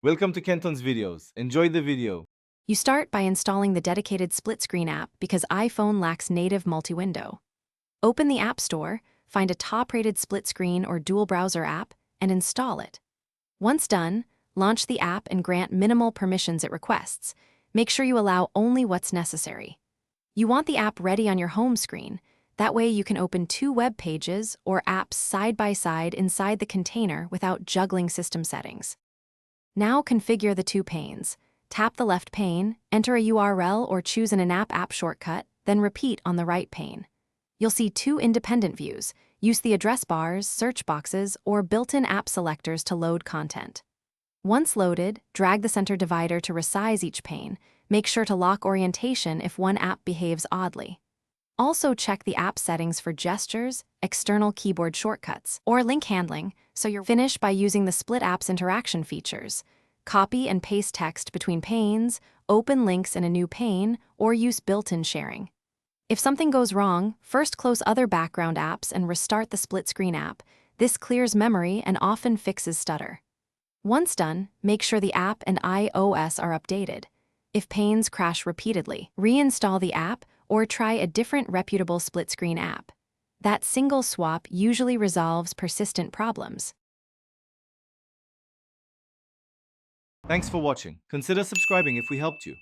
Welcome to Kenton's videos. Enjoy the video. You start by installing the dedicated split screen app because iPhone lacks native multi-window. Open the App Store, find a top-rated split screen or dual browser app, and install it. Once done, launch the app and grant minimal permissions it requests. Make sure you allow only what's necessary. You want the app ready on your home screen. That way you can open two web pages or apps side by side inside the container without juggling system settings. Now configure the two panes. Tap the left pane, enter a URL or choose an in-app app shortcut, then repeat on the right pane. You'll see two independent views. Use the address bars, search boxes, or built-in app selectors to load content. Once loaded, drag the center divider to resize each pane. Make sure to lock orientation if one app behaves oddly. Also check the app settings for gestures, external keyboard shortcuts, or link handling, so you're finished by using the Split Apps interaction features. Copy and paste text between panes, open links in a new pane, or use built-in sharing. If something goes wrong, first close other background apps and restart the split screen app. This clears memory and often fixes stutter. Once done, make sure the app and iOS are updated. If panes crash repeatedly, reinstall the app or try a different reputable split screen app. That single swap usually resolves persistent problems. Thanks for watching. Consider subscribing if we helped you.